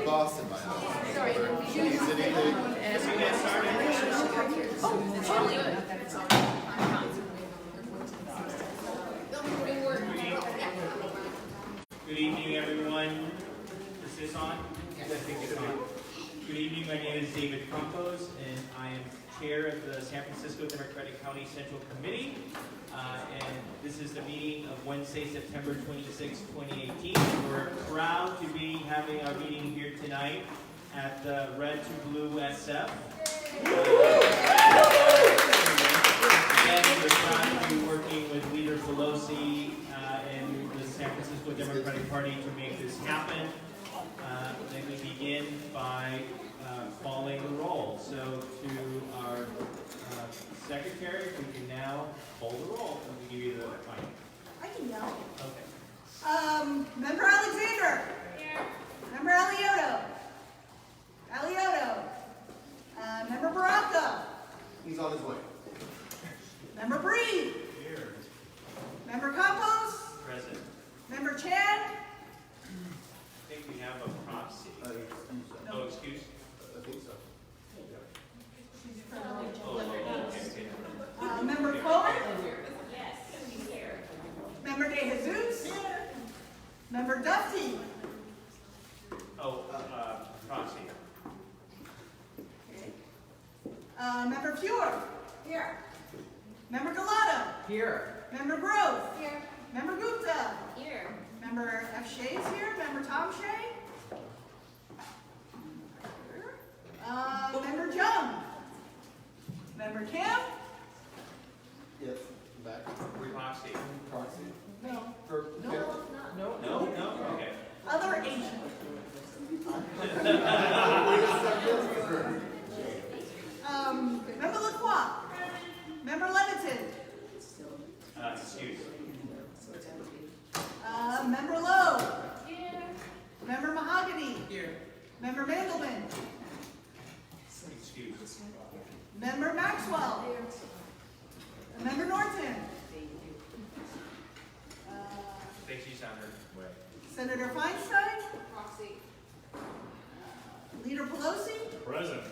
Boston, my house. Sorry. Is anything? Good evening, everyone. Is this on? Yes, I think it's on. Good evening. My name is David Campos, and I am chair of the San Francisco Democratic County Central Committee. And this is the meeting of Wednesday, September 26, 2018. We're proud to be having our meeting here tonight at the Red to Blue SF. Again, we're proud to be working with Leader Pelosi and the San Francisco Democratic Party to make this happen. Let me begin by calling the roll. So to our secretary, we can now call the roll. Let me give you the mic. I can yell. Okay. Member Alexander. Here. Member Alioto. Member Baraka. He's on his way. Member Bree. Here. Member Campos. Present. Member Chan. I think we have a proxy. Oh, excuse? I think so. Okay. Member Cohen. Yes, he's here. Member De Jesus. Member Dufty. Oh, proxy. Member Pure. Here. Member Galata. Here. Member Grove. Here. Member Gupta. Here. Member F. Shea's here. Member Tom Shea. Member Jung. Member Kim. Yes, back. Proxy. Proxy. No. No? Okay. Other Asian. Member Lacroix. Member Leviton. Excuse. Member Lowe. Here. Member Mahogany. Here. Member Mandelman. Excuse. Member Maxwell. Member Norton. Think she's on her way. Senator Feinstein. Proxy. Leader Pelosi. Present.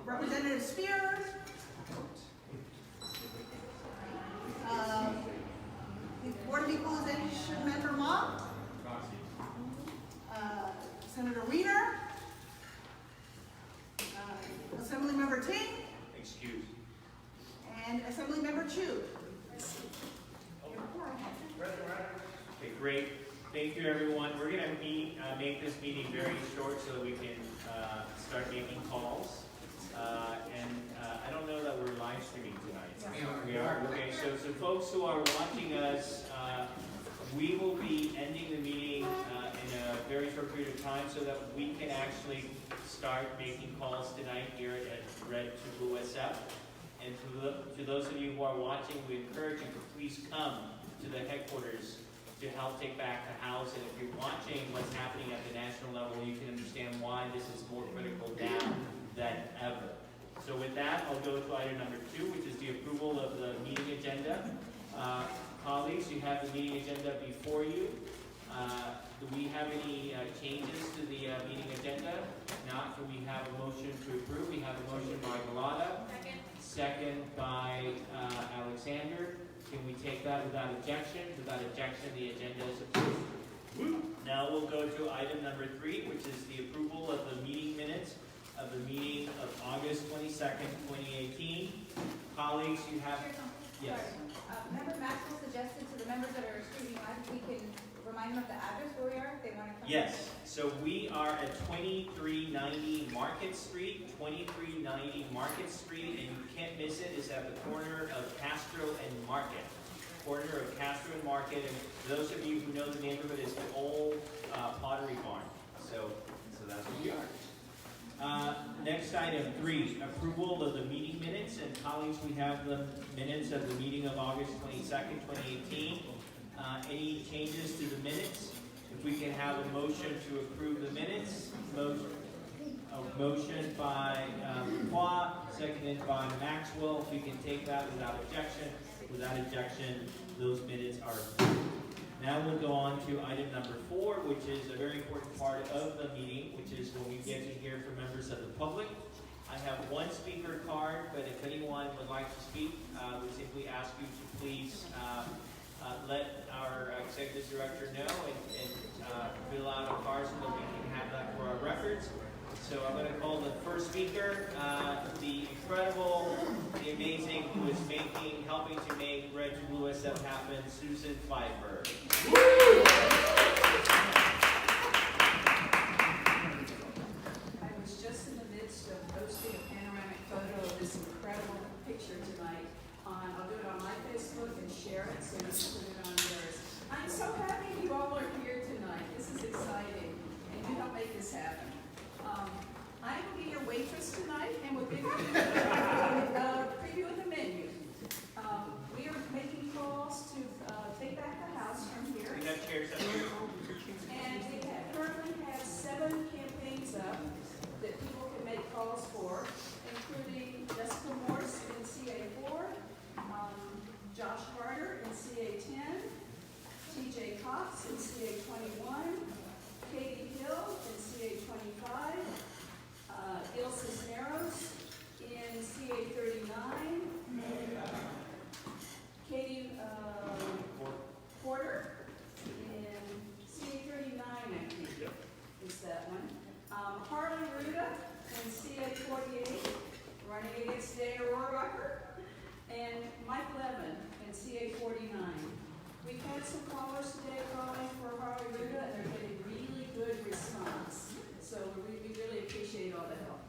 Representative Spears. The Board of Equalization Member Ma. Senator Wiener. Assembly Member Ting. Excuse. And Assembly Member Chu. Okay, great. Thank you, everyone. We're going to make this meeting very short so that we can start making calls. I don't know that we're live streaming tonight. We are. Okay, so folks who are watching us, we will be ending the meeting in a very short period of time so that we can actually start making calls tonight here at Red to Blue SF. And to those of you who are watching, we encourage you to please come to the headquarters to help take back the House. And if you're watching what's happening at the national level, you can understand why this is more critical now than ever. So with that, I'll go to item number 2, which is the approval of the meeting agenda. Colleagues, you have the meeting agenda before you. Do we have any changes to the meeting agenda? If not, do we have a motion to approve? We have a motion by Galata. Second by Alexander. Can we take that without objection? Without objection, the agenda is approved. Now we'll go to item number 3, which is the approval of the meeting minutes of the meeting of August 22nd, 2018. Colleagues, you have... Yes. Member Maxwell suggested to the members that are streaming live, we can remind them of the address where we are if they want to come. Yes. So we are at 2390 Market Street. 2390 Market Street, and you can't miss it. It's at the corner of Castro and Market. Corner of Castro and Market. And those of you who know the neighborhood, is the old Pottery Barn. So that's where we are. Next item 3, approval of the meeting minutes. And colleagues, we have the minutes of the meeting of August 22nd, 2018. Any changes to the minutes? If we can have a motion to approve the minutes. Motion by Lacroix, seconded by Maxwell. If we can take that without objection. Without objection, those minutes are approved. Now we'll go on to item number 4, which is a very important part of the meeting, which is when we get to hear from members of the public. I have one speaker card, but if anyone would like to speak, we simply ask you to please let our executive director know and fill out a card so that we can have that for our records. So I'm going to call the first speaker, the incredible, the amazing, who is helping to make Red to Blue SF happen, Susan Pfeiffer. I was just in the midst of posting a panoramic photo of this incredible picture tonight. I'll do it on my Facebook and share it so you can put it on yours. I'm so happy you all are here tonight. This is exciting, and you help make this happen. I will be your waitress tonight, and we'll give you a preview of the menu. We are making calls to take back the house from here. We have chairs up here. And we currently have 7 campaigns up that people can make calls for, including Jessica Morse in CA4, Josh Carter in CA10, TJ Cox in CA21, Katie Hill in CA25, Gil Cisneros in CA39, Katie Porter in CA39, I think, is that one. Harley Ruda in CA48, running against Dana Rohrabacher, and Mike Levin in CA49. We've had some callers today calling for Harley Ruda, and they're getting really good response. So we really appreciate all the help.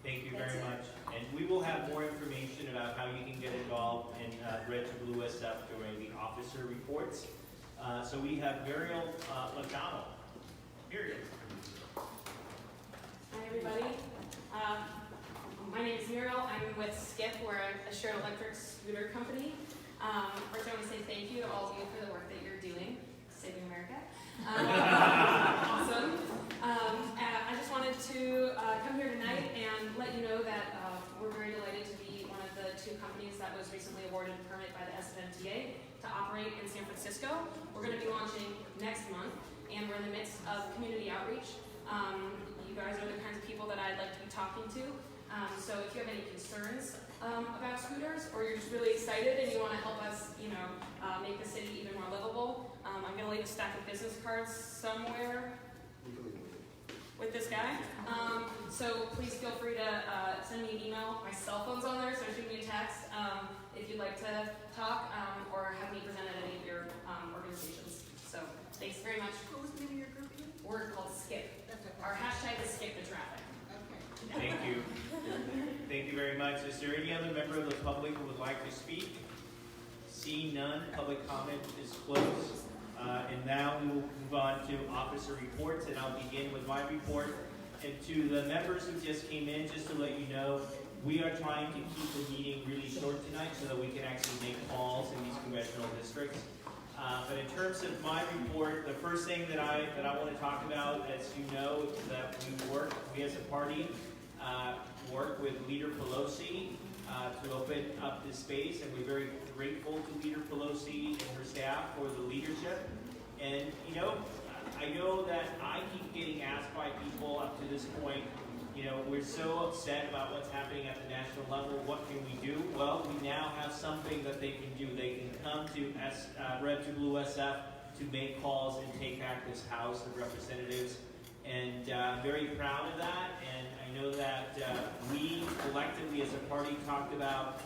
Thank you very much. And we will have more information about how you can get involved in Red to Blue SF during the officer reports. So we have Muriel Logano. Muriel. Hi, everybody. My name is Muriel. I'm with Skip. We're a shared electric scooter company. First, I want to say thank you to all of you for the work that you're doing, saving America. Awesome. I just wanted to come here tonight and let you know that we're very delighted to be one of the 2 companies that was recently awarded a permit by the SFDCCC to operate in San Francisco. We're going to be launching next month, and we're in the midst of community outreach. You guys are the kinds of people that I'd like to be talking to. So if you have any concerns about scooters, or you're just really excited and you want to help us, make the city even more livable, I'm going to leave a stack of business cards somewhere with this guy. So please feel free to send me an email. My cell phone's on there, so shoot me a text if you'd like to talk or have me present at any of your organizations. So thanks very much. What was the name of your group again? We're called Skip. That's okay. Our hashtag is Skip the Traffic. Okay. Thank you. Thank you very much. Is there any other member of the public who would like to speak? See none. Public comment is closed. And now we will move on to officer reports, and I'll begin with my report. And to the members who just came in, just to let you know, we are trying to keep the meeting really short tonight so that we can actually make calls in these congressional districts. But in terms of my report, the first thing that I want to talk about, as you know, is that we as a party work with Leader Pelosi to open up this space, and we're very grateful to Leader Pelosi and her staff for the leadership. And I know that I keep getting asked by people up to this point, we're so upset about what's happening at the national level. What can we do? Well, we now have something that they can do. They can come to Red to Blue SF to make calls and take back this House of Representatives. And I'm very proud of that. And I know that we collectively as a party talked about,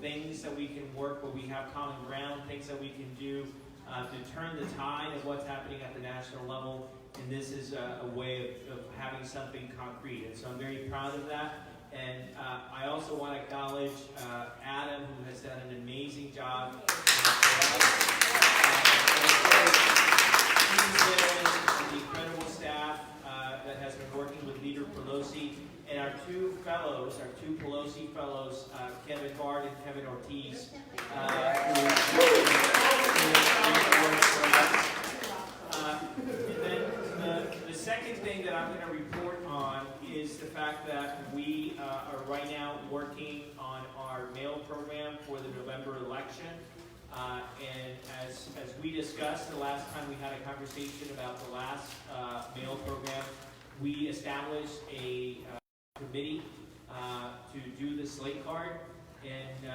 things that we can work where we have common ground, things that we can do to turn the tide of what's happening at the national level. And this is a way of having something concrete. And so I'm very proud of that. And I also want to acknowledge Adam, who has done an amazing job. The incredible staff that has been working with Leader Pelosi. And our two Pelosi fellows, Kevin Bard and Kevin Ortiz, and then the second thing that I'm going to report on is the fact that we are right now working on our mail program for the November election. And as we discussed the last time we had a conversation about the last mail program, we established a committee to do the slate card, and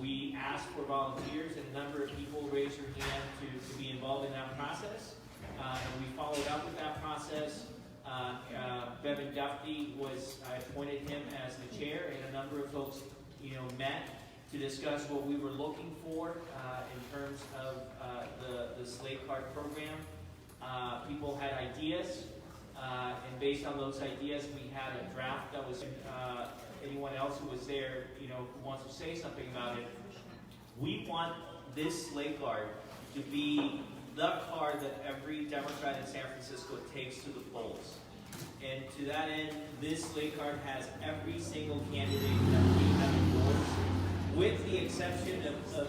we asked for volunteers, and a number of people raised their hand to be involved in that process. And we followed up with that process. Bevan Duffy I appointed him as the chair, and a number of folks, met to discuss what we were looking for in terms of the slate card program. People had ideas, and based on those ideas, we had a draft that was. Anyone else who was there, who wants to say something about it, we want this slate card to be the card that every Democrat in San Francisco takes to the polls. And to that end, this slate card has every single candidate that we have endorsed, with the exception of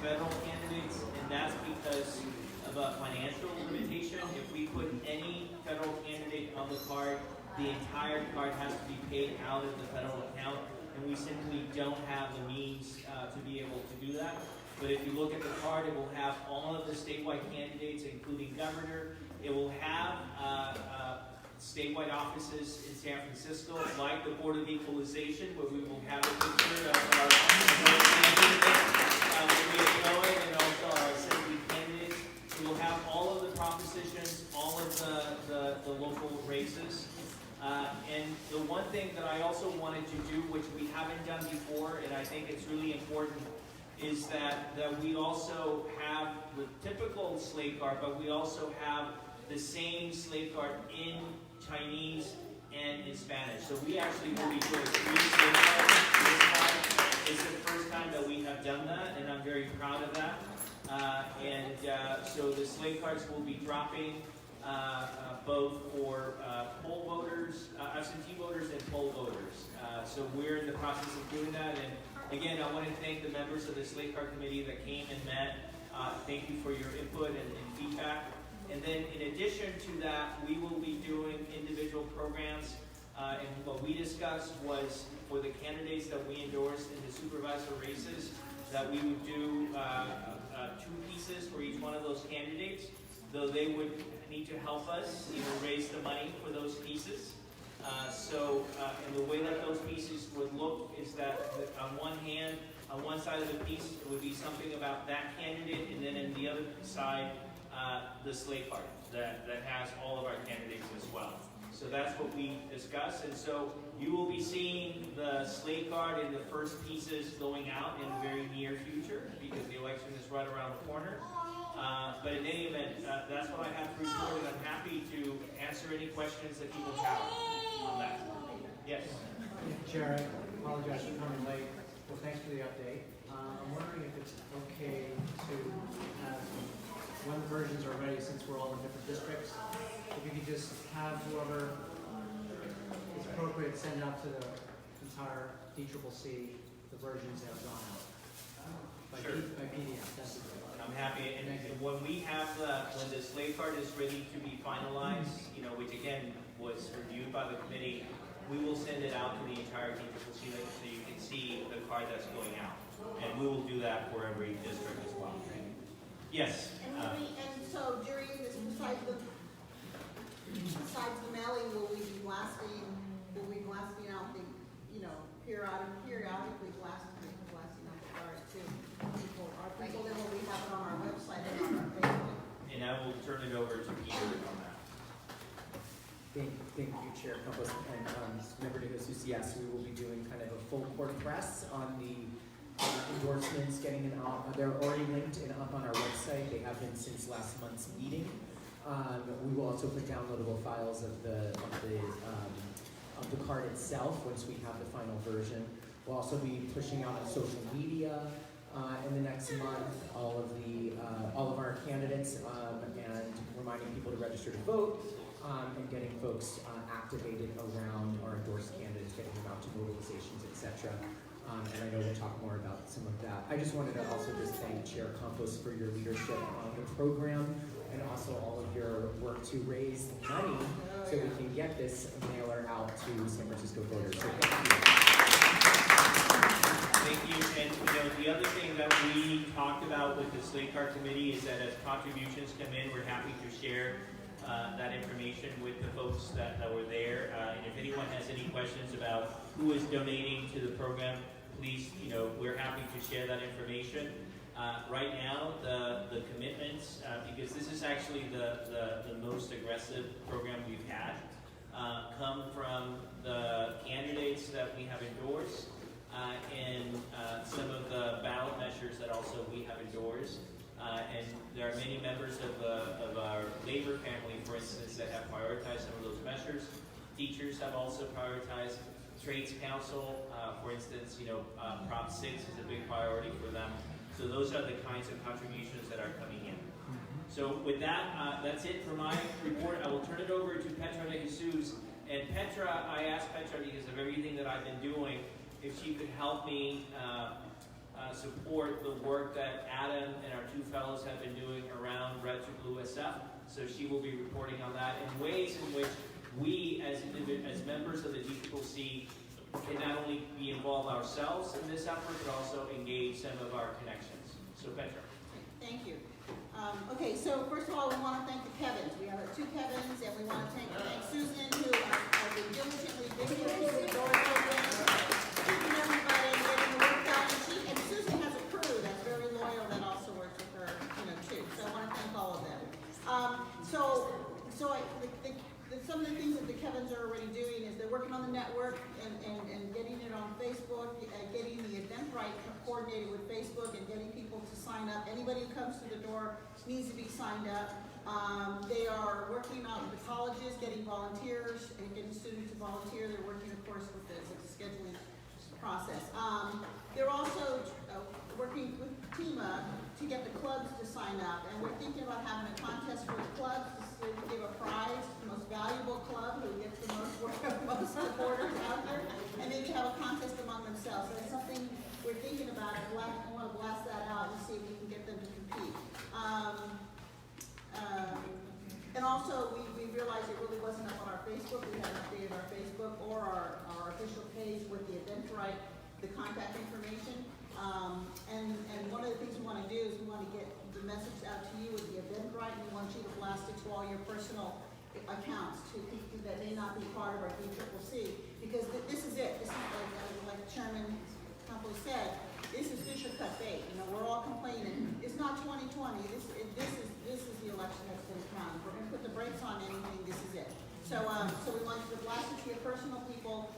federal candidates, and that's because of a financial limitation. If we put any federal candidate on the card, the entire card has to be paid out of the federal account, and we simply don't have the means to be able to do that. But if you look at the card, it will have all of the statewide candidates, including governor. It will have statewide offices in San Francisco, like the Board of Equalization, where we will have a picture of our candidates, and also our assembly candidates. We will have all of the propositions, all of the local races. And the one thing that I also wanted to do, which we haven't done before, and I think it's really important, is that we also have the typical slate card, but we also have the same slate card in Chinese and in Spanish. So we actually will be doing 3 slate cards this time. It's the first time that we have done that, and I'm very proud of that. So the slate cards will be dropping both for poll voters, absentee voters, and poll voters. So we're in the process of doing that. And again, I want to thank the members of the slate card committee that came and met. Thank you for your input and feedback. And then in addition to that, we will be doing individual programs. And what we discussed was for the candidates that we endorsed in the supervisor races, that we would do 2 pieces for each one of those candidates, though they would need to help us, raise the money for those pieces. And the way that those pieces would look is that on one side of the piece, it would be something about that candidate, and then in the other side, the slate card that has all of our candidates as well. So that's what we discussed, and so you will be seeing the slate card in the first pieces going out in the very near future, because the election is right around the corner. But in any event, that's what I have to report, and I'm happy to answer any questions that people have on that. Yes? Chair, I apologize for coming late. Well, thanks for the update. I'm wondering if it's okay to have, when the versions are ready, since we're all in different districts, if you could just have whoever is appropriate send out to the entire DCCC the versions that have gone out. By PDF, that's it. I'm happy, and when we have when the slate card is ready to be finalized, which again was reviewed by the committee, we will send it out to the entire DCCC so you can see the card that's going out, and we will do that for every district as well. Yes. And so during this, besides the mailing, will we be blasting out the, periodically blasting out the card to people, then will we have it on our website and on our Facebook? And I will turn it over to Peter on that. Thank you, Chair Campos, and member de Jesus. Yes, we will be doing kind of a full court press on the endorsements, getting them out. They're already linked and up on our website. They have been since last month's meeting. We will also put downloadable files of the card itself once we have the final version. We'll also be pushing out on social media in the next month all of our candidates and reminding people to register to vote and getting folks activated around our endorsed candidates, getting them out to mobilizations, etc. And I know we'll talk more about some of that. I just wanted to also just thank Chair Campos for your leadership on the program and also all of your work to raise money so we can get this mailer out to San Francisco voters. So thank you. Thank you, and the other thing that we talked about with the Slate Card Committee is that as contributions come in, we're happy to share that information with the folks that were there. And if anyone has any questions about who is donating to the program, please, we're happy to share that information. Right now, the commitments, because this is actually the most aggressive program we've had, come from the candidates that we have endorsed and some of the ballot measures that also we have endorsed. And there are many members of our labor family, for instance, that have prioritized some of those measures. Teachers have also prioritized. Trades Council, for instance, Prop 6 is a big priority for them. So those are the kinds of contributions that are coming in. So with that, that's it for my report. I will turn it over to Petra de Jesus. And Petra, I asked Petra, because of everything that I've been doing, if she could help me support the work that Adam and our two fellows have been doing around Red to Blue SF. So she will be reporting on that in ways in which we, as members of the DCCC, can not only be involved ourselves in this effort, but also engage some of our connections. So Petra. Thank you. Okay, so first of all, we want to thank the Kevins. We have our two Kevins, and we want to thank Susan, who has been diligently keeping the doors open, keeping everybody, getting the work done. And Susan has a crew that's very loyal that also works with her, too. So I want to thank all of them. Some of the things that the Kevins are already doing is they're working on the network and getting it on Facebook, getting the Eventbrite coordinated with Facebook and getting people to sign up. Anybody who comes to the door needs to be signed up. They are working on the colleges, getting volunteers and getting students to volunteer. They're working, of course, with the scheduling process. They're also working with TEMA to get the clubs to sign up, and we're thinking about having a contest for the clubs to give a prize, the most valuable club who gets the most supporters out there, and maybe have a contest among themselves. So that's something we're thinking about. I want to blast that out and see if we can get them to compete. And also, we realized it really wasn't up on our Facebook. We haven't updated our Facebook or our official page with the Eventbrite, the contact information. And one of the things we want to do is we want to get the message out to you with the Eventbrite, and we want you to blast it to all your personal accounts to people that may not be part of our DCCC, because this is it. This is like Chairman Campos said. This is Fisher cut bait. We're all complaining. It's not 2020. This is the election that's going to come. We're going to put the brakes on anything. This is it. So we want you to blast it to your personal people.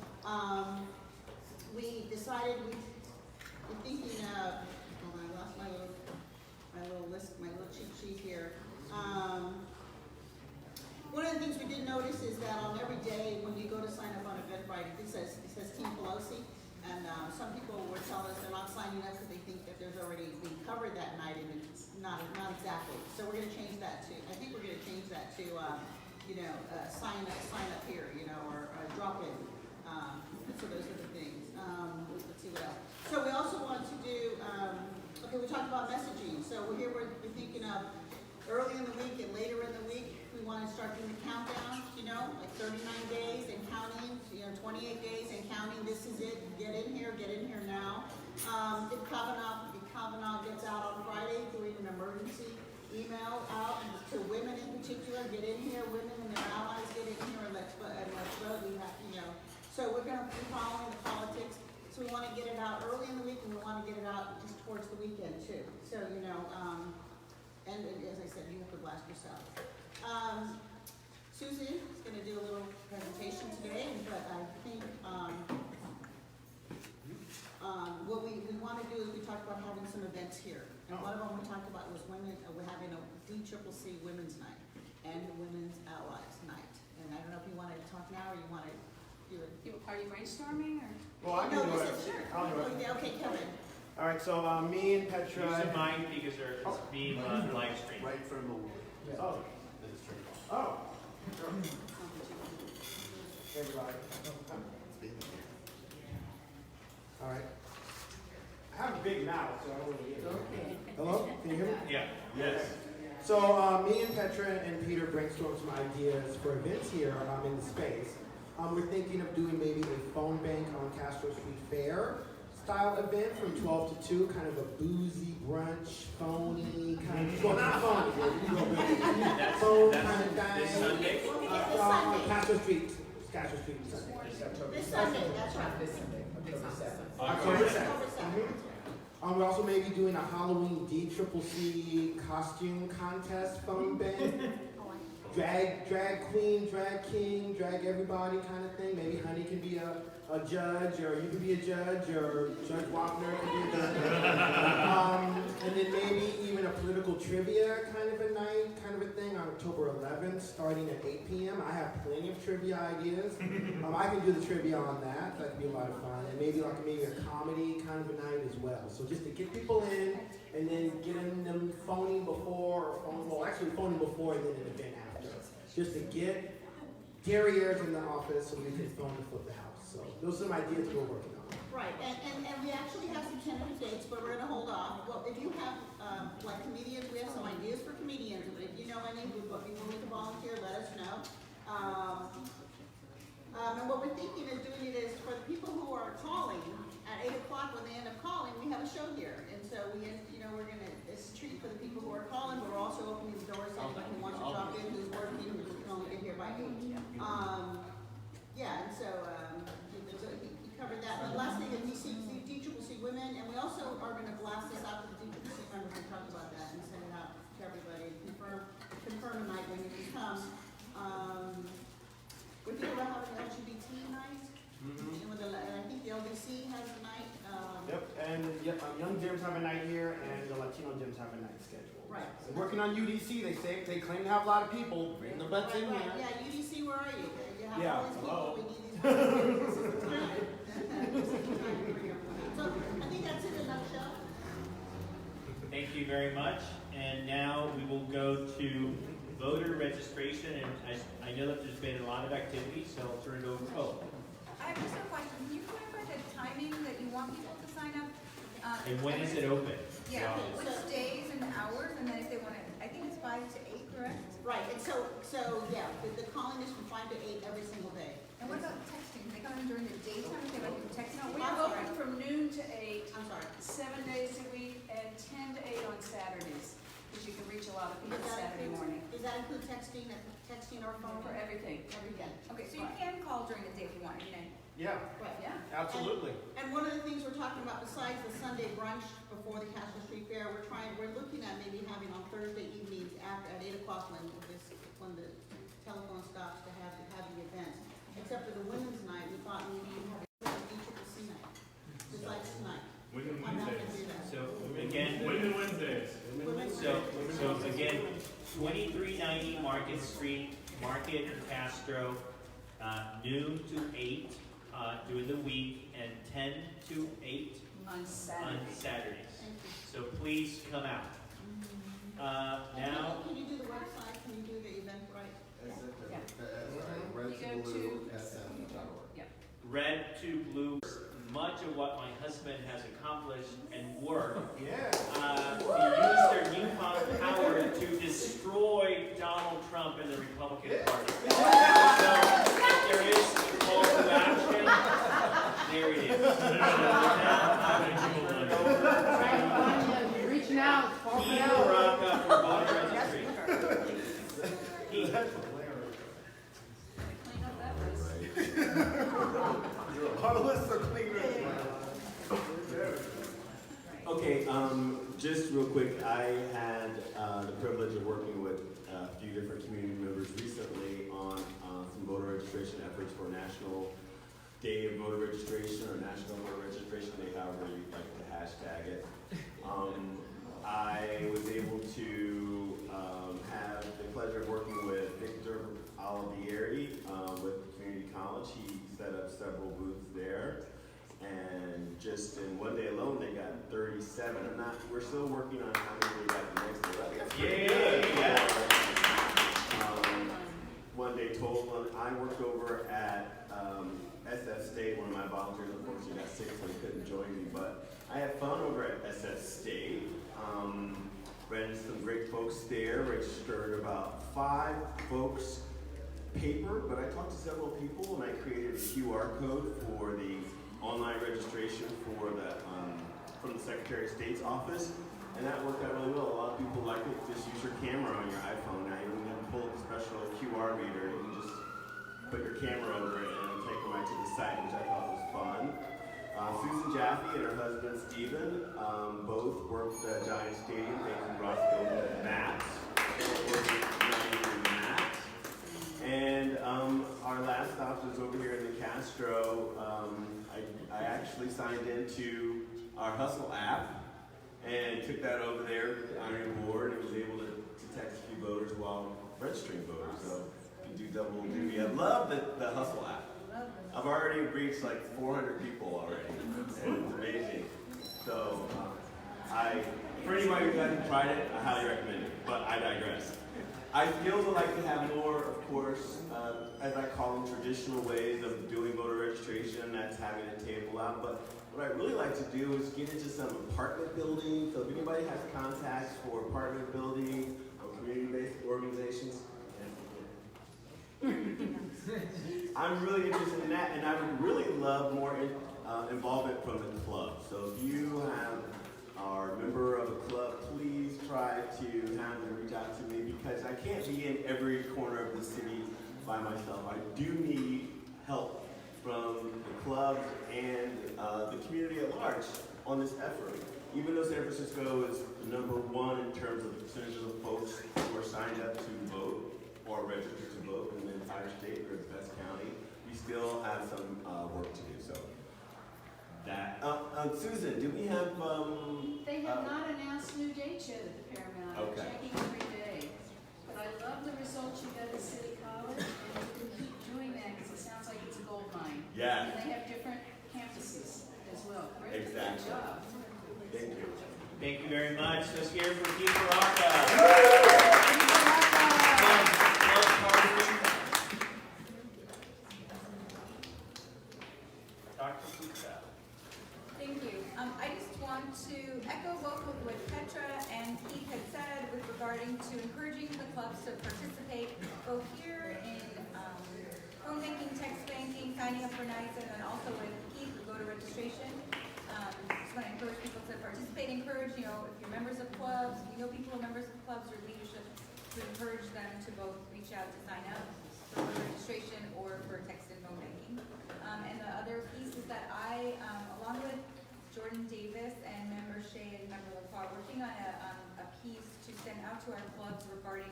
We decided we're thinking of. Hold on, I lost my little list, my little cheat sheet here. One of the things we did notice is that on every day when you go to sign up on Eventbrite, it says Team Pelosi, and some people were telling us they're not signing up because they think that there's already being covered that night, and it's not exactly. So we're going to change that to. I think we're going to change that to sign up here, or drop in. So those are the things. Let's see what else. So we also want to do. We talked about messaging. So we're thinking of early in the week and later in the week. We want to start doing the countdown, like 39 days and counting, 28 days and counting. This is it. Get in here now. If Kavanaugh gets out on Friday, doing an emergency email out to women in particular. Get in here, women and their allies. Get in here and let's vote. We have So we're going to be following the politics. So we want to get it out early in the week, and we want to get it out just towards the weekend too. So and as I said, you have to blast yourself. Susan is going to do a little presentation today, but I think what we want to do is we talked about having some events here. And one of them we talked about was women. We're having a DCCC Women's Night and Women's Allies Night. And I don't know if you want to talk now or you want to do it. Are you brainstorming or? Well, I can do it. Sure. I'll do it. Okay, Kevin. All right, so me and Petra. Use the mic because it's being live streamed. Right from the wall. Yeah. Oh. Oh. Sure. Hey, everybody. All right. I have a big mouth, so I don't want to get it. Okay. Hello? Can you hear me? Yeah. Yes. So me and Petra and Peter brainstormed some ideas for events here in the space. We're thinking of doing maybe a phone bank on Castro Street Fair, style event from 12 to 2, kind of a boozy brunch, phony kind of, well, not phony, but phone kind of thing. This Sunday? Castro Street Sunday. This Sunday, that's right. October 7th. We're also maybe doing a Halloween DCCC costume contest phone thing. Drag queen, drag king, drag everybody kind of thing. Maybe Honey can be a judge, or you can be a judge, or Judge Wapner can be a judge. And then maybe even a political trivia kind of a night, kind of a thing on October 11th, starting at 8 p.m. I have plenty of trivia ideas. I can do the trivia on that. That could be a lot of fun. And maybe like maybe a comedy kind of a night as well. So just to get people in, and then getting them phoning before, phoning before and then an event after. Just to get derrieres in the office so we can phone to flip the house. So those are some ideas we're working on. Right, and we actually have some tentative dates, but we're gonna hold off. Well, if you have, like comedians, we have some ideas for comedians. If you know any who would be willing to volunteer, let us know. And what we're thinking is doing it is for the people who are calling at 8 o'clock when they end up calling, we have a show here. And so we're gonna, it's a treat for the people who are calling, but we're also opening the doors to anyone who wants to drop in, who's working, who can only get here by 8. Yeah, and so, we covered that. And the last thing is DCCC women, and we also are gonna blast this out to the DCCC members and talk about that and send it out to everybody, confirm a night when you can come. We're thinking about having an LGBT night, and I think the LDC has a night. Young Gyms have a night here, and the Latino Gyms have a night scheduled. Right. So working on UDC, they claim to have a lot of people. Bring the butts in here. Yeah, UDC, where are you? You have Yeah, all these hello. people, we need these people. This is the time. This is the time to bring everyone in. So I think that's it in a nutshell. Thank you very much. And now we will go to voter registration. And I know that there's been a lot of activity, so I'll turn it over. Oh, I have just a question. Can you clarify the timing that you want people to sign up? and when is it open? Yeah, which days and hours, and then if they want to, I think it's 5 to 8, correct? Right, and so yeah, the calling is from 5 to 8 every single day. And what about texting? They come in during the daytime, they like to text? No, we I'm have sorry. open from noon to 8, I'm sorry. 7 days a week, and 10 to 8 on Saturdays, because you can reach a lot of people Does that Saturday include- morning Does that include texting or phone? for everything. Every day. Okay, so you can call during the day if you want, Yeah, Right. Yeah. absolutely. And one of the things we're talking about besides the Sunday brunch before the Castro Street Fair, we're looking at maybe having on Thursday evenings at 8 o'clock when the telephone stops to have the event. Except for the women's night, we thought maybe we'd have a DCCC night, just like tonight. Women I'm not gonna do Wednesdays. that. So again, Women Wednesdays. so again, 2390 Market Street, Market in Castro, noon to 8 during the week, and 10 to 8 On Saturday. on Saturdays. Thank you. So please come out. Now, Can you do the website? Can you do the event right? Red You to go blue, to- SM.org. red to blue, much of what my husband has accomplished and worked Yeah. to use their newfound power to destroy Donald Trump and the Republican Party. So, if there is a call to action, there it is. So now I will turn it over to Reaching out, Keith Baraka for voter registration. Keith. Clean up that list. Our lists are clean. Okay, just real quick, I had the privilege of working with a few different community members recently on some voter registration efforts for National Day of Voter Registration or National Voter Registration Day, however you'd like to hashtag it. I was able to have the pleasure of working with Victor Olivieri with Community College. He set up several booths there. And just in one day alone, they got 37. We're still working on how many they got the next day. I think that's one day total. I worked over at SF State. One of my volunteers, unfortunately, got sick, so he couldn't join me. But I had fun over at SF State. Ran into some great folks there. Registered about 5 folks paper, but I talked to several people, and I created a QR code for the online registration for the from the Secretary of State's office, and that worked out really well. A lot of people like it. Just use your camera on your iPhone now. You don't have to pull up a special QR reader. You can just put your camera over it and it'll take them right to the site, which I thought was fun. Susan Jaffe and her husband Stephen both worked at Giant Stadium making Rossville maps. And our last stop was over here in the Castro. I actually signed into our Hustle app and took that over there on your board and was able to text a few voters while registering voters. So you do double duty. I love the Hustle app. I've already reached like 400 people already, and it's amazing. So for anybody who hasn't tried it, I highly recommend it, but I digress. I still would like to have more, of course, as I call them, traditional ways of doing voter registration. That's having a table out. But what I'd really like to do is get into some apartment building. So if anybody has contacts for apartment building or community-based organizations, I'm really interested in that, and I would really love more involvement from the club. So if you are a member of a club, please try to have them reach out to me, because I can't be in every corner of the city by myself. I do need help from the clubs and the community at large on this effort. Even though San Francisco is number one in terms of the percentage of the folks who are signed up to vote or registered to vote in the entire state, or the best county, we still have some work to do. So that. Susan, do we have? They have not announced new dates yet at the Paramount. I'm Okay. checking every day. But I love the results you got at City College, and you can keep doing that because it sounds like it's a gold mine. Yeah. And they have different campuses as well. Great. Exactly. Good job. Thank you. Thank you very much. Let's hear it for Keith Baraka. Dr. Fuchs. Thank you. I just want to echo both of what Petra and Keith had said with regarding to encouraging the clubs to participate both here in phone banking, text banking, signing up for nights, and then also with Keith, we go to registration. Just want to encourage people to participate, encourage, if you're members of clubs, if you know people who are members of clubs or leadership, to encourage them to both reach out to sign up for registration or for text and phone banking. And the other piece is that I, along with Jordan Davis and member Shea and member LaFar, working on a piece to send out to our clubs regarding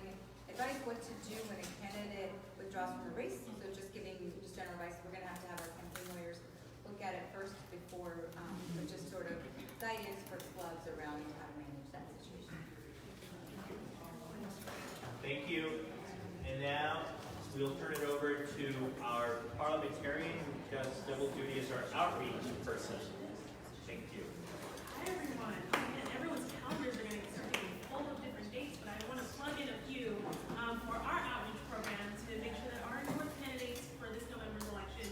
advice what to do when a candidate withdraws from a race. So just giving just general advice. We're going to have our campaign lawyers look at it first before, but just sort of guidance for clubs around how to manage that situation. Thank you. And now we'll turn it over to our parliamentarian who does double duty as our outreach person. Thank you. Hi everyone. And everyone's calendars are going to start getting full of different dates, but I want to plug in a few for our outreach program to make sure that our North candidates for this November's election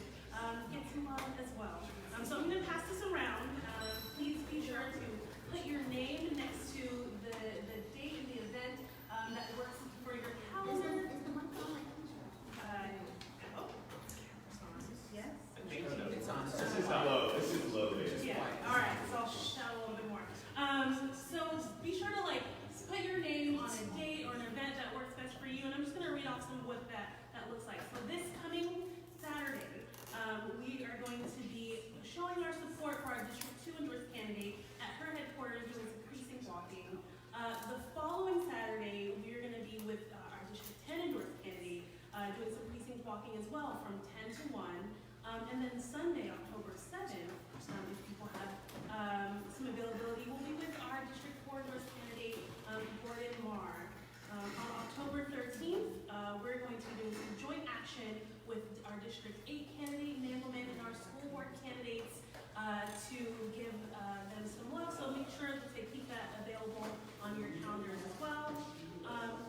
get some love as well. So I'm going to pass this around. Please be sure to put your name next to the date and the event that works for your calendar. Yes? I think so. This is low. This is low there. Yeah. All right. So I'll shout a little bit more. So be sure to put your name on a date or an event that works best for you. And I'm just going to read off some of what that looks like. So this coming Saturday, we are going to be showing our support for our District 2 endorsed candidate at her headquarters doing some precinct walking. The following Saturday, we are going to be with our District 10 endorsed candidate doing some precinct walking as well from 10 to 1. And then Sunday, October 7th, if people have some availability, we'll be with our District 4 endorsed candidate, Gordon Marr. On October 13th, we're going to be doing some joint action with our District 8 candidate, Mandelman, and our school board candidates to give them some love. So make sure that they keep that available on your calendars as well.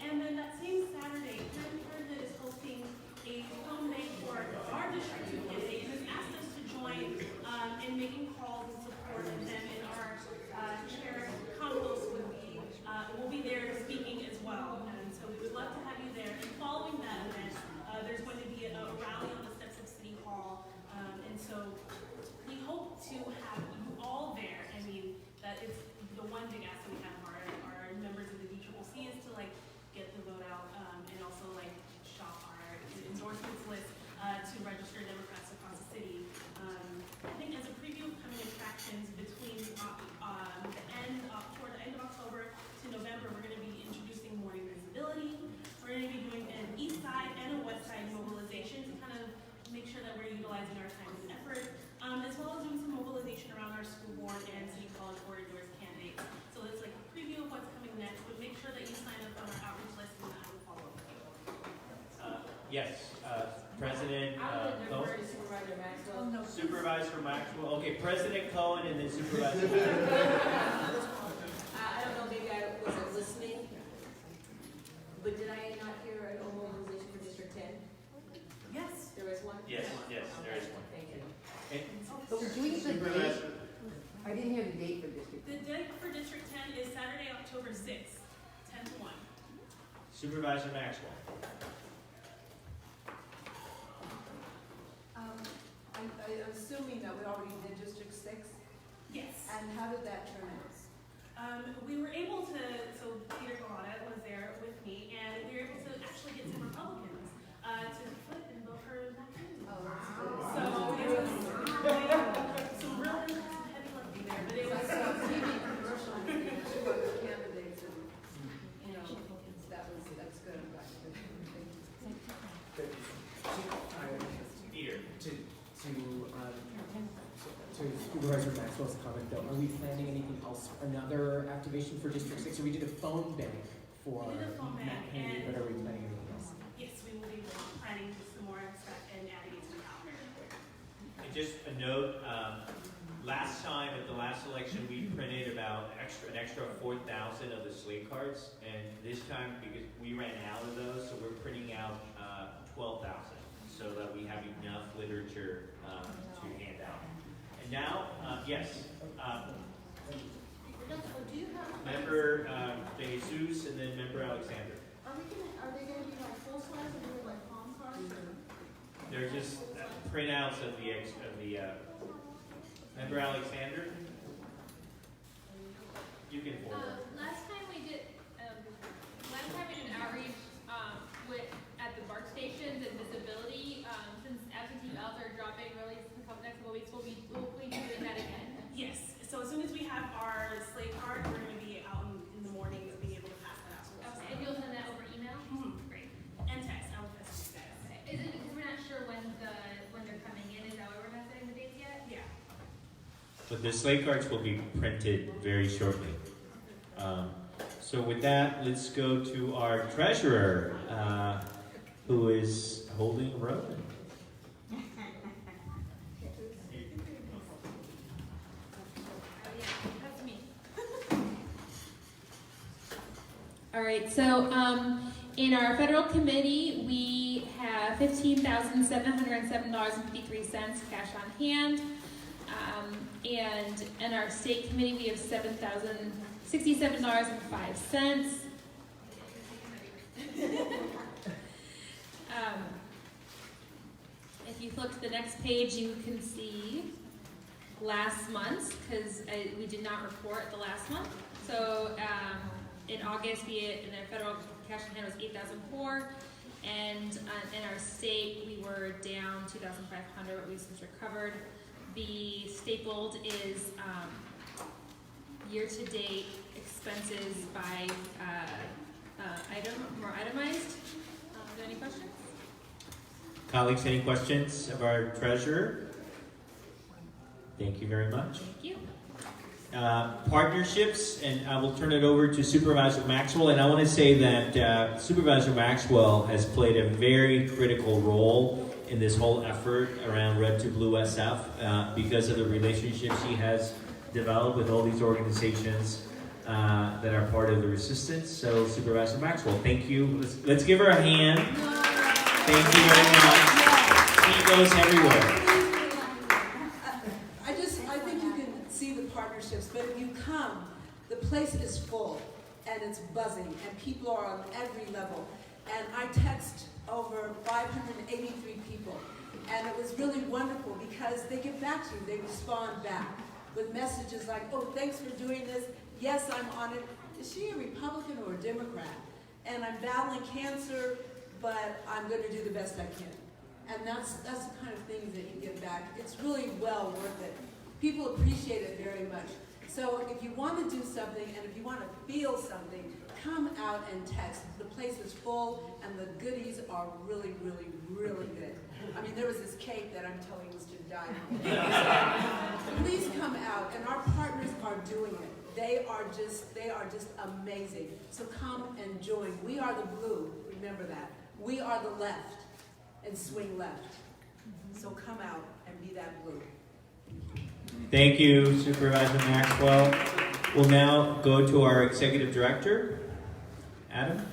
And then that same Saturday, Karen is hosting a phone bank for our District 2 candidate and has asked us to join in making calls in support of them. And our chair, Campos, will be there speaking as well. And so we would love to have you there. And following that event, there's going to be a rally on the steps of City Hall. And so we hope Yes, President Cohen. Supervisor Maxwell. Supervisor Maxwell. Okay, President Cohen and then Supervisor Maxwell. I don't know, maybe I wasn't listening, but did I not hear an mobilization for District 10? Yes. There is one? Yes, yes, there is one. Thank you. And So we're doing the date, Supervisor, I didn't hear the date for District. The date for District 10 is Saturday, October 6th, 10 to 1. Supervisor Maxwell. I'm assuming that we already did District 6, Yes. and how did that turn out? We were able to, so Peter Galata was there with me, and we were able to actually get some Republicans to flip and vote for McCain. Oh, that's good. So it was some heavy lifting there, but it I was. saw a TV commercial with the two other candidates, and, you know, that's good. I'm glad you did. Peter. To Supervisor Maxwell's comment though, are we planning anything else, another activation for District 6? So we did a phone bank for We did a phone bank, Matt Kennedy, and- but are we planning anything else? Yes, we will be planning some more stuff and adding it to the calendar. And just a note, last time at the last election, we printed about an extra 4,000 of the slate cards, and this time, because we ran out of those, so we're printing out 12,000, so that we have enough literature to hand out. And now, yes, Do you have? Member Jesus and then Member Alexander. Are they gonna be like full size or do like palm cards or? They're just printouts of the Member Alexander. You can forward. Last time we did outreach with at the BART stations and visibility. Since absentee ballots are dropping really in the next couple weeks, we'll be doing that again. Yes, so as soon as we have our slate card, we're gonna be out in the morning being able to pass that out to us. Okay, and you'll send that over email. Great. And text, I will text you guys. Okay. Is it because we're not sure when they're coming in? Is that why we're not setting the dates yet? Yeah. But the slate cards will be printed very shortly. So with that, let's go to our treasurer, who is holding Rowan. That's me. All right, so in our federal committee, we have $15,707.53 cash on hand. And in our state committee, we have $7,067.05. If you flip to the next page, you can see last month's, because we did not report the last month. So in August, in our federal cash on hand was $8,004, and in our state, we were down $2,500, but we've since recovered. The stapled is year-to-date expenses by item, more itemized. Are there any questions? Colleagues, any questions of our treasurer? Thank you very much. Thank you. Partnerships, and I will turn it over to Supervisor Maxwell. And I want to say that Supervisor Maxwell has played a very critical role in this whole effort around Red to Blue SF because of the relationships he has developed with all these organizations that are part of the resistance. So Supervisor Maxwell, thank you. Let's give her a hand. Thank you very much. He goes everywhere. I think you can see the partnerships, but if you come, the place is full and it's buzzing and people are on every level. And I text over 583 people, and it was really wonderful because they get back to you, they respond back with messages like, oh, thanks for doing this, yes, I'm on it. Is she a Republican or a Democrat? And I'm battling cancer, but I'm going to do the best I can. And that's the kind of things that you get back. It's really well worth it. People appreciate it very much. So if you want to do something and if you want to feel something, come out and text. The place is full and the goodies are really, really, really good. I mean, there was this cake that I'm telling you was to die for. Please come out, and our partners are doing it. They are just amazing. So come and join. We are the blue, remember that. We are the left. and swing left. So come out and be that blue. Thank you, Supervisor Maxwell. We'll now go to our Executive Director, Adam.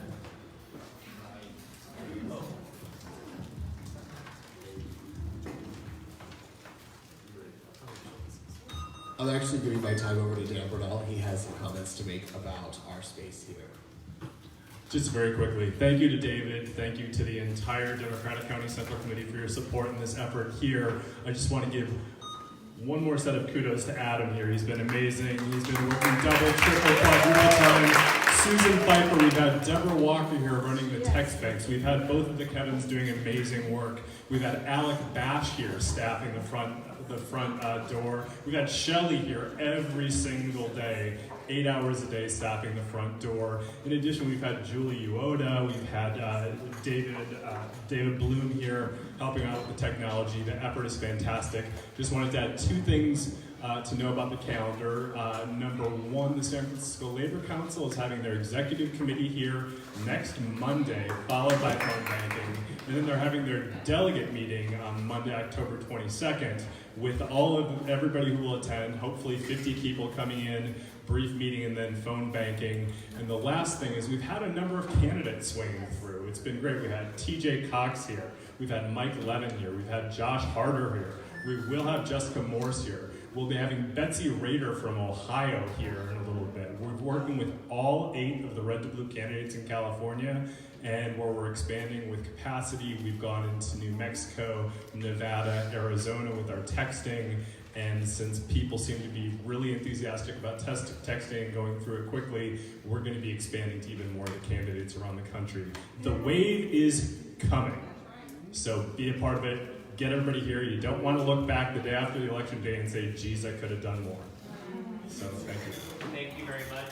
I'm actually giving my time over to Dan Bernal. He has some comments to make about our space here. Just very quickly, thank you to David, thank you to the entire Democratic County Central Committee for your support in this effort here. I just want to give one more set of kudos to Adam here. He's been amazing. He's been working double, triple, quadruple time. Susan Pfeiffer, we've had Deborah Walker here running the text banks. We've had both of the Kevins doing amazing work. We've had Alec Bash here staffing the front door. We've had Shelley here every single day, 8 hours a day staffing the front door. In addition, we've had Julie Uoda, we've had David Bloom here helping out with the technology. The effort is fantastic. Just wanted to add two things to know about the calendar. Number one, the San Francisco Labor Council is having their executive committee here next Monday, followed by phone banking. And then they're having their delegate meeting on Monday, October 22nd, with everybody who will attend, hopefully 50 people coming in, brief meeting, and then phone banking. And the last thing is we've had a number of candidates swinging through. It's been great. We had TJ Cox here. We've had Mike Levin here. We've had Josh Harder here. We will have Jessica Morse here. We'll be having Betsy Rader from Ohio here in a little bit. We're working with all 8 of the red to blue candidates in California, and where we're expanding with capacity, we've gone into New Mexico, Nevada, Arizona with our texting. And since people seem to be really enthusiastic about texting and going through it quickly, we're going to be expanding to even more of the candidates around the country. The wave is coming, so be a part of it. Get everybody here. You don't want to look back the day after the election day and say, geez, I could have done more. So thank you. Thank you very much.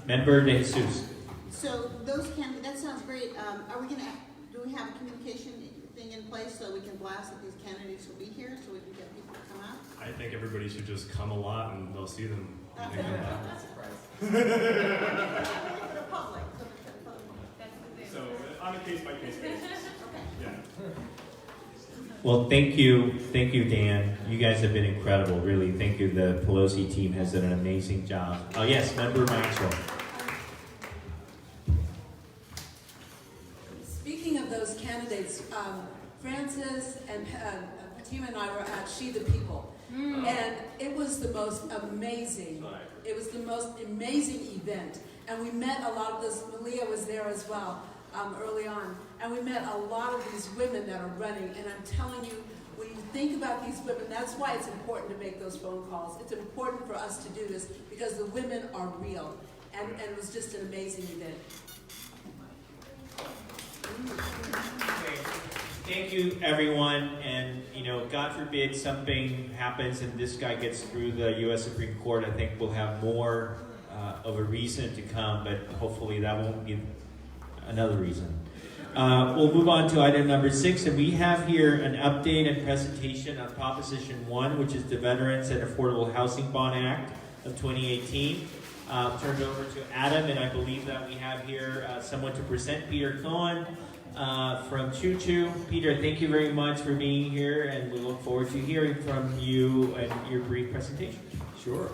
Member De Jesus. So those that sounds great. Do we have a communication thing in place so we can blast that these candidates will be here so we can get people to come out? I think everybody should just come a lot and they'll see them. So on a case-by-case basis. Yeah. Well, thank you, Dan. You guys have been incredible, really. Thank you. The Pelosi team has done an amazing job. Oh, yes, Member Maxwell. Speaking of those candidates, Francis and Fatima and I were at She the People, and it was the most amazing. It was the most amazing event, and we met a lot of this. Malia was there as well. Early on, and we met a lot of these women that are running, and I'm telling you, when you think about these women, that's why it's important to make those phone calls. It's important for us to do this because the women are real, and it was just an amazing event. Okay. Thank you, everyone, and God forbid something happens and this guy gets through the U.S. Supreme Court, I think we'll have more of a reason to come, but hopefully that won't be another reason. We'll move on to item number 6, and we have here an update and presentation on Proposition 1, which is the Veterans and Affordable Housing Bond Act of 2018. Turned over to Adam, and I believe that we have here someone to present, Peter Cohen from Choo Choo. Peter, thank you very much for being here, and we look forward to hearing from you and your brief presentation. Sure.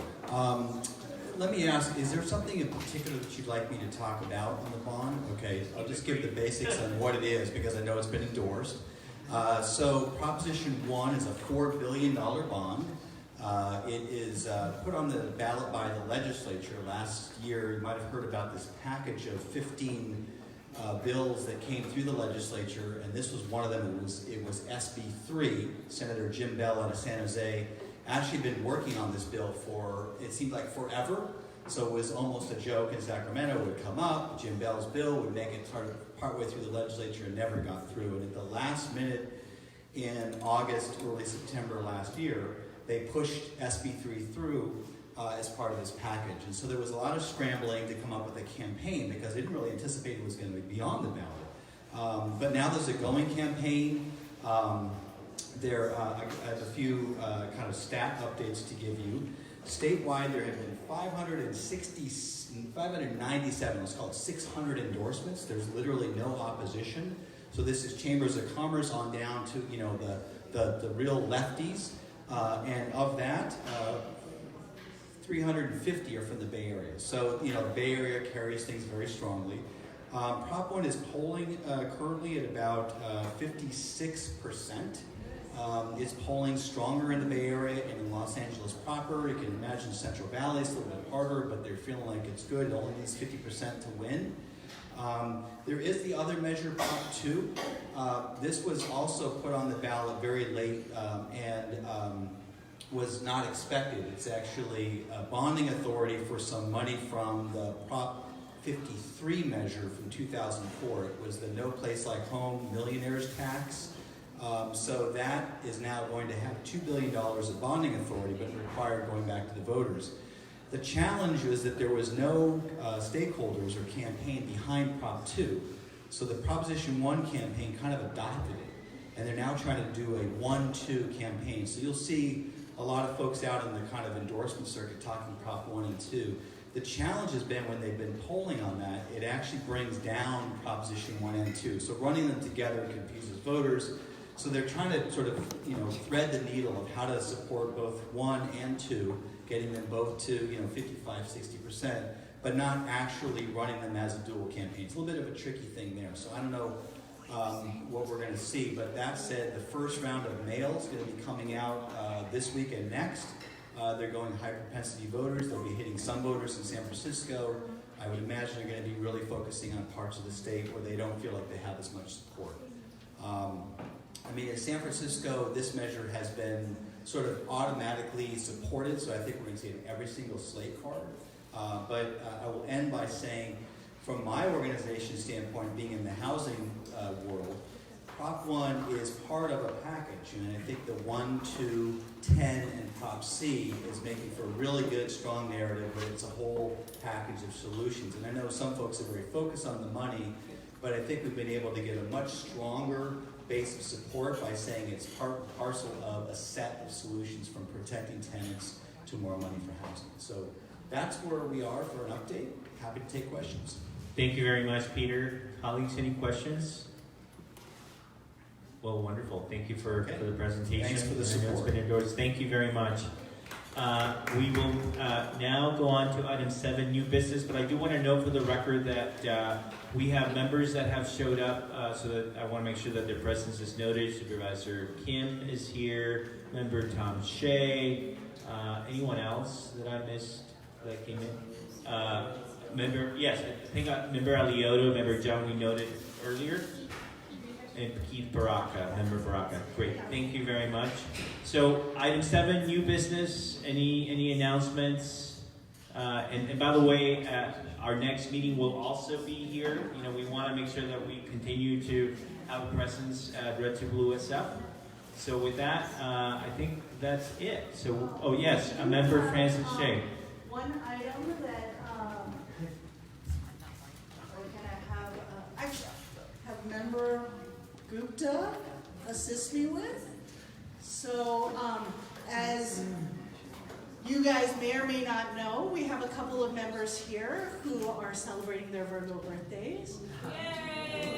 Let me ask, is there something in particular that you'd like me to talk about on the bond? Okay, I'll just give the basics on what it is because I know it's been endorsed. So Proposition 1 is a $4 billion bond. It is put on the ballot by the legislature last year. You might have heard about this package of 15 bills that came through the legislature, and this was one of them. It was SB 3. Senator Jim Bell out of San Jose actually been working on this bill for, it seemed like forever. So it was almost a joke in Sacramento. It would come up, Jim Bell's bill would make it partway through the legislature and never got through. And at the last minute in August, early September last year, they pushed SB 3 through as part of this package. And so there was a lot of scrambling to come up with a campaign because they didn't really anticipate it was going to be on the ballot. But now there's a going campaign. I have a few kind of stat updates to give you. Statewide, there have been 597, let's call it 600 endorsements. There's literally no opposition. So this is chambers of commerce on down to, you know, the real lefties. And of that, 350 are from the Bay Area. So, you know, the Bay Area carries things very strongly. Prop 1 is polling currently at about 56%. It's polling stronger in the Bay Area and in Los Angeles proper. You can imagine Central Valley is a little bit harder, but they're feeling like it's good. It only needs 50% to win. There is the other measure, Prop 2. This was also put on the ballot very late and was not expected. It's actually a bonding authority for some money from the Prop 53 measure from 2004. It was the No Place Like Home millionaires tax. So that is now going to have $2 billion of bonding authority, but required going back to the voters. The challenge is that there was no stakeholders or campaign behind Prop 2. So the Proposition 1 campaign kind of adopted it. And they're now trying to do a 1-2 campaign. So you'll see a lot of folks out in the kind of endorsement circuit talking Prop 1 and 2. The challenge has been when they've been polling on that, it actually brings down Proposition 1 and 2. So running them together confuses voters. So they're trying to sort of, you know, thread the needle of how to support both 1 and 2, getting them both to, you know, 55, 60%, but not actually running them as a dual campaign. It's a little bit of a tricky thing there. So I don't know what we're going to see. But that said, the first round of mail is going to be coming out this week and next. They're going high propensity voters. They'll be hitting some voters in San Francisco. I would imagine they're going to be really focusing on parts of the state where they don't feel like they have as much support. I mean, in San Francisco, this measure has been sort of automatically supported, so I think we're going to see it in every single slate card. But I will end by saying, from my organization's standpoint, being in the housing world, Prop 1 is part of a package, and I think the 1, 2, 10, and Prop C is making for a really good, strong narrative, but it's a whole package of solutions. And I know some folks are very focused on the money, but I think we've been able to get a much stronger base of support by saying it's part and parcel of a set of solutions from protecting tenants to more money for housing. So that's where we are for an update. Happy to take questions. Thank you very much, Peter. Colleagues, any questions? Well, wonderful. Thank you for the presentation. Thanks for the support. I know it's been endorsed. Thank you very much. We will now go on to item 7, new business, but I do want to note for the record that we have members that have showed up, so that I want to make sure that their presence is noted. Supervisor Kim is here, member Tom Shea, anyone else that I missed that came in? Member, yes, I think member Alioto, member John, we noted earlier. And Keith Baraka, member Baraka. Great, thank you very much. So item 7, new business. Any announcements? And by the way, our next meeting will also be here. You know, we want to make sure that we continue to have a presence at Red to Blue SF. So with that, I think that's it. So, oh yes, a member Francis Shea. One item that can I have member Gupta assist me with. So, as you guys may or may not know, we have a couple of members here who are celebrating their Virgo birthdays. Yay!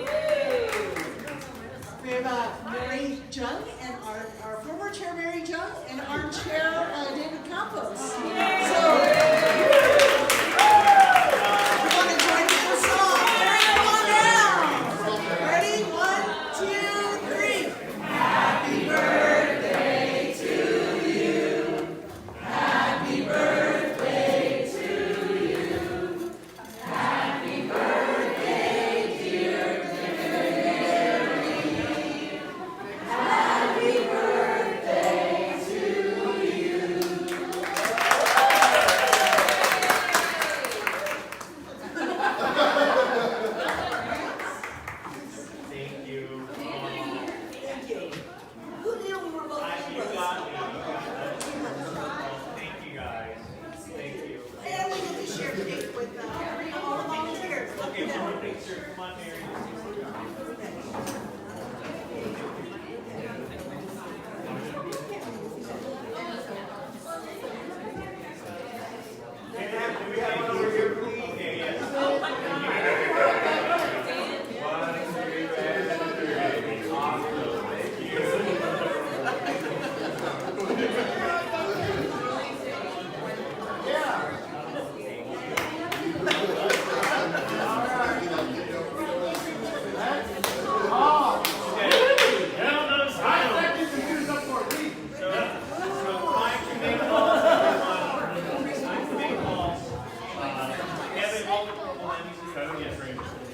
We have Mary Jung, and our former chair Mary Jung, and our chair David Campos. So,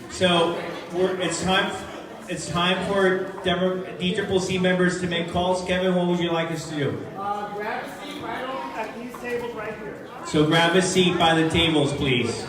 So it's time for DCCC members to make calls. Kevin, what would you like us to do? Grab a seat right at these tables right here. So grab a seat by the tables, please.